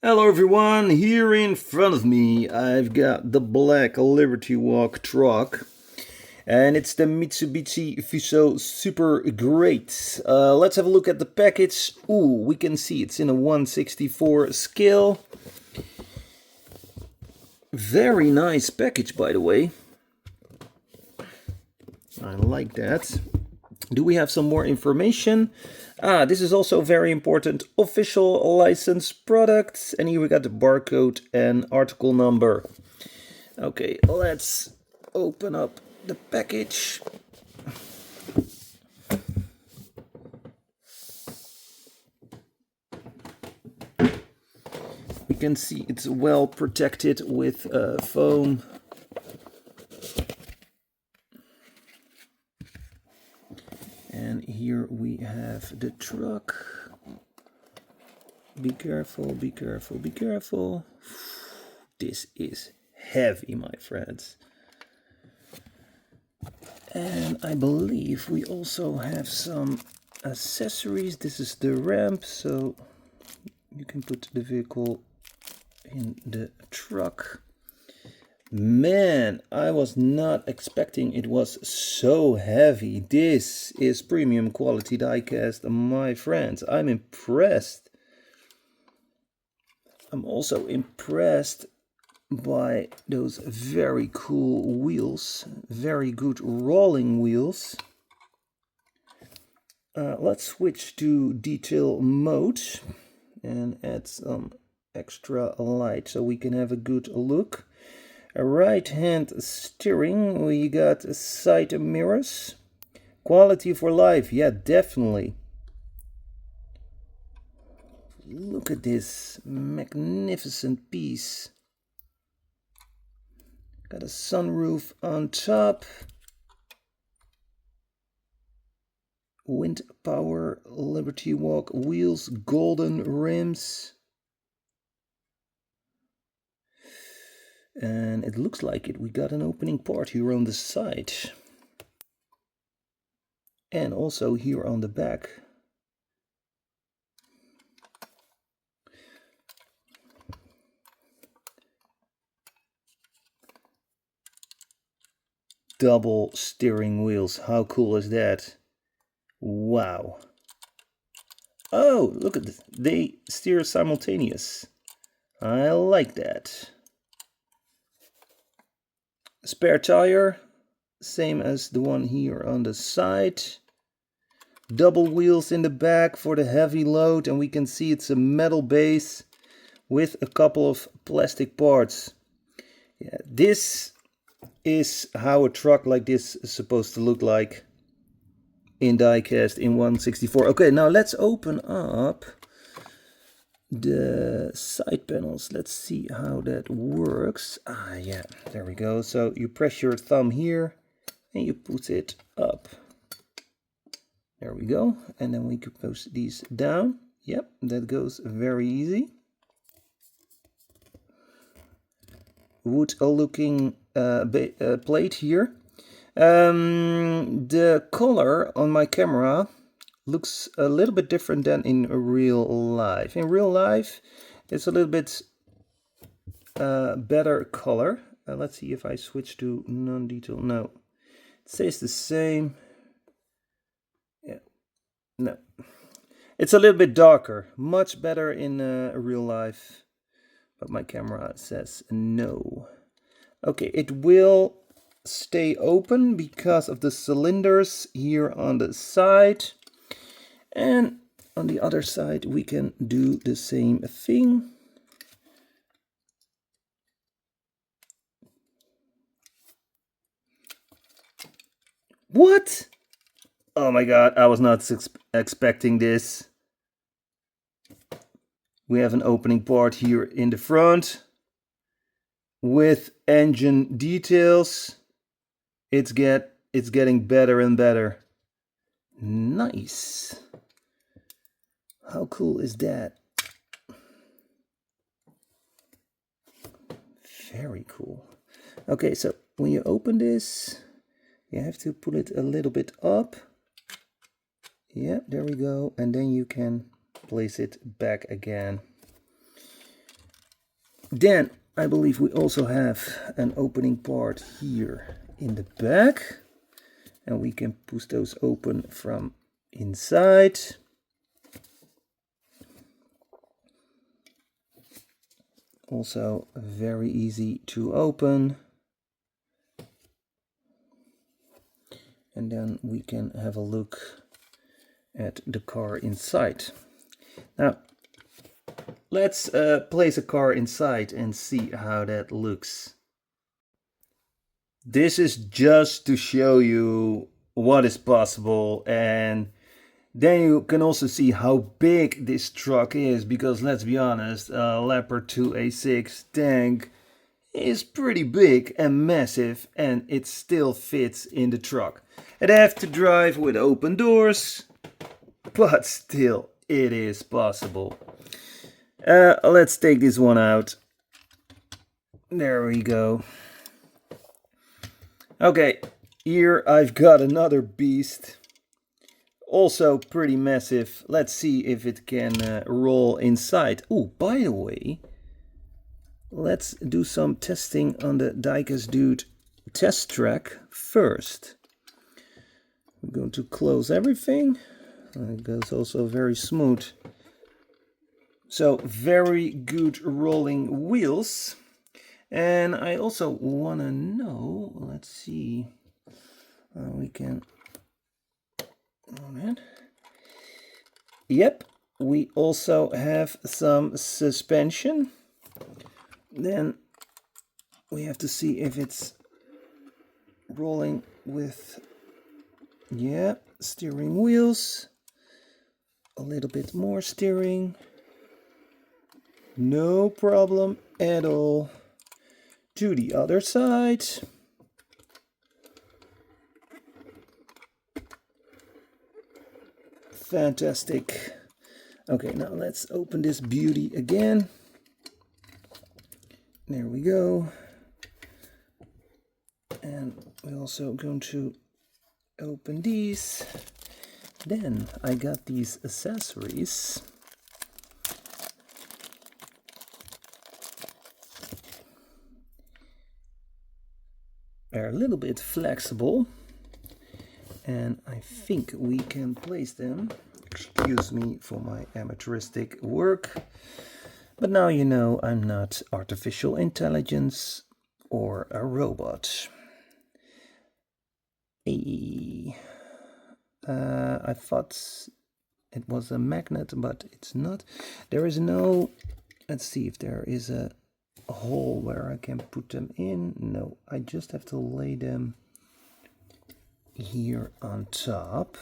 Hello everyone, here in front of me I've got the black Liberty Walk truck and it's the Mitsubishi Fuso Super Great. Let's have a look at the package. Ooh, we can see it's in a 1/64 scale. Very nice package, by the way. I like that. Do we have some more information? This is also very important. Official license products. And here we got the barcode and article number. Okay, let's open up the package. We can see it's well protected with foam. And here we have the truck. Be careful, be careful, be careful. This is heavy, my friends. And I believe we also have some accessories. This is the ramp, so you can put the vehicle in the truck. Man, I was not expecting it was so heavy. This is premium quality diecast, my friends. I'm impressed. I'm also impressed by those very cool wheels. Very good rolling wheels. Let's switch to detail mode and add some extra light so we can have a good look. A right hand steering, we got side mirrors. Quality for life, yeah, definitely. Look at this magnificent piece. Got a sunroof on top. Wind power, Liberty Walk wheels, golden rims. And it looks like we got an opening part here on the side. And also here on the back. Double steering wheels, how cool is that? Wow. Oh, look at this. They steer simultaneous. I like that. Spare tire, same as the one here on the side. Double wheels in the back for the heavy load, and we can see it's a metal base with a couple of plastic parts. Yeah, this is how a truck like this is supposed to look like in diecast in 1/64. Okay, now let's open up the side panels. Let's see how that works. Yeah, there we go. So you press your thumb here and you put it up. There we go. And then we can push these down. Yep, that goes very easy. Wood looking plate here. The color on my camera looks a little bit different than in real life. In real life, it's a little bit better color. Let's see if I switch to non-detail. No, it stays the same. Yeah, no, it's a little bit darker. Much better in real life, but my camera says no. Okay, it will stay open because of the cylinders here on the side. And on the other side, we can do the same thing. What? Oh my god, I was not expecting this. We have an opening part here in the front with engine details. It's getting better and better. Nice. How cool is that? Very cool. Okay, so when you open this, you have to pull it a little bit up. Yeah, there we go. And then you can place it back again. Then I believe we also have an opening part here in the back, and we can push those open from inside. Also very easy to open. And then we can have a look at the car inside. Now, let's place a car inside and see how that looks. This is just to show you what is possible, and then you can also see how big this truck is, because let's be honest, a Leopard 2A6 tank is pretty big and massive, and it still fits in the truck. I'd have to drive with open doors, but still it is possible. Let's take this one out. There we go. Okay, here I've got another beast. Also pretty massive. Let's see if it can roll inside. Oh, by the way, let's do some testing on the Diecast Dude test track first. I'm going to close everything. It goes also very smooth. So very good rolling wheels. And I also want to know, let's see, we can, yep, we also have some suspension. Then we have to see if it's rolling with, yeah, steering wheels, a little bit more steering, no problem at all. To the other side. Fantastic. Okay, now let's open this beauty again. There we go. And we're also going to open these. Then I got these accessories. They're a little bit flexible, and I think we can place them, excuse me for my amateuristic work, but now you know I'm not artificial intelligence or a robot. I thought it was a magnet, but it's not. There is no, let's see if there is a hole where I can put them in. No, I just have to lay them here on top.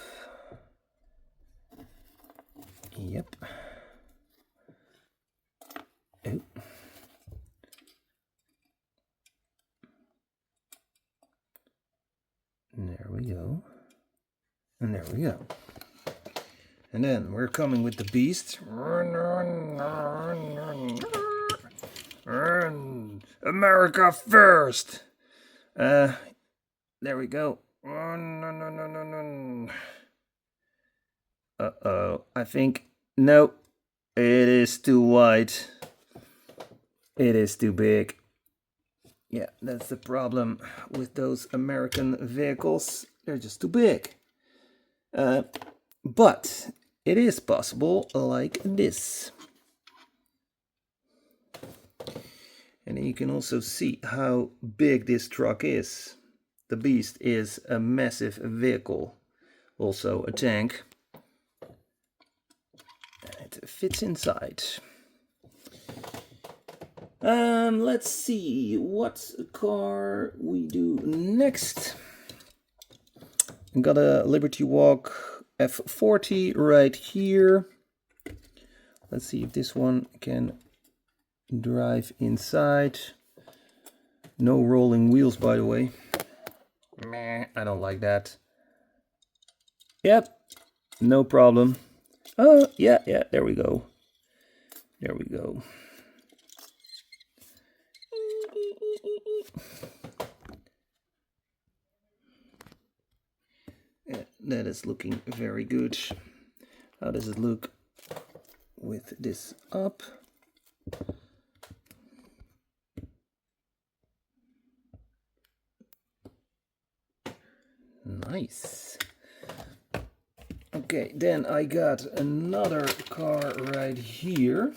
Yep. Oh. There we go. And there we go. And then we're coming with the beast. America first. There we go. Uh-oh. I think, no, it is too wide. It is too big. Yeah, that's the problem with those American vehicles. They're just too big. But it is possible like this. And you can also see how big this truck is. The beast is a massive vehicle, also a tank. It fits inside. Let's see what car we do next. I got a Liberty Walk F40 right here. Let's see if this one can drive inside. No rolling wheels, by the way. Meh, I don't like that. Yep, no problem. Oh, yeah, there we go. There we go. Yeah, that is looking very good. How does it look with this up? Nice. Okay, then I got another car right here.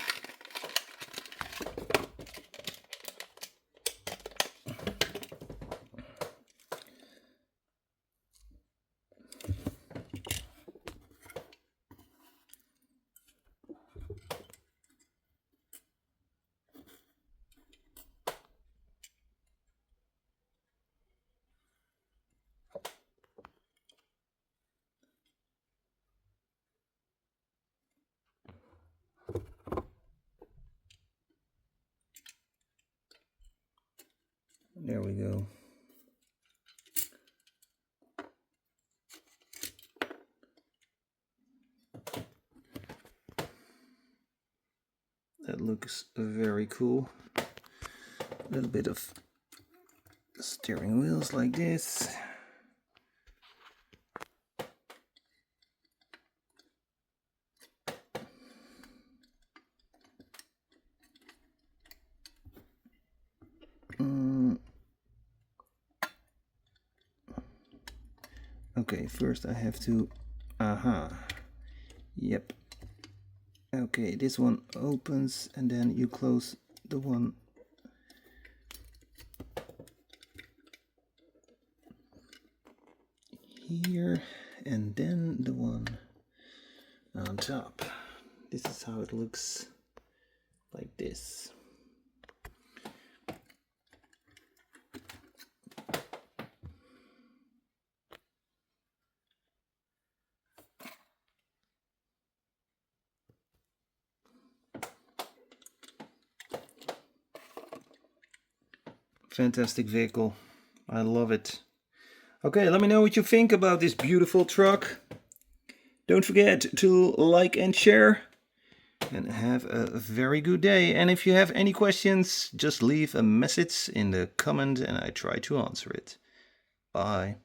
There we go. That looks very cool. A little bit of steering wheels like this. Okay, first I have to, yep. Okay, this one opens and then you close the one here and then the one on top. This is how it looks, like this. Fantastic vehicle. I love it. Okay, let me know what you think about this beautiful truck. Don't forget to like and share. And have a very good day. And if you have any questions, just leave a message in the comment and I try to answer it. Bye.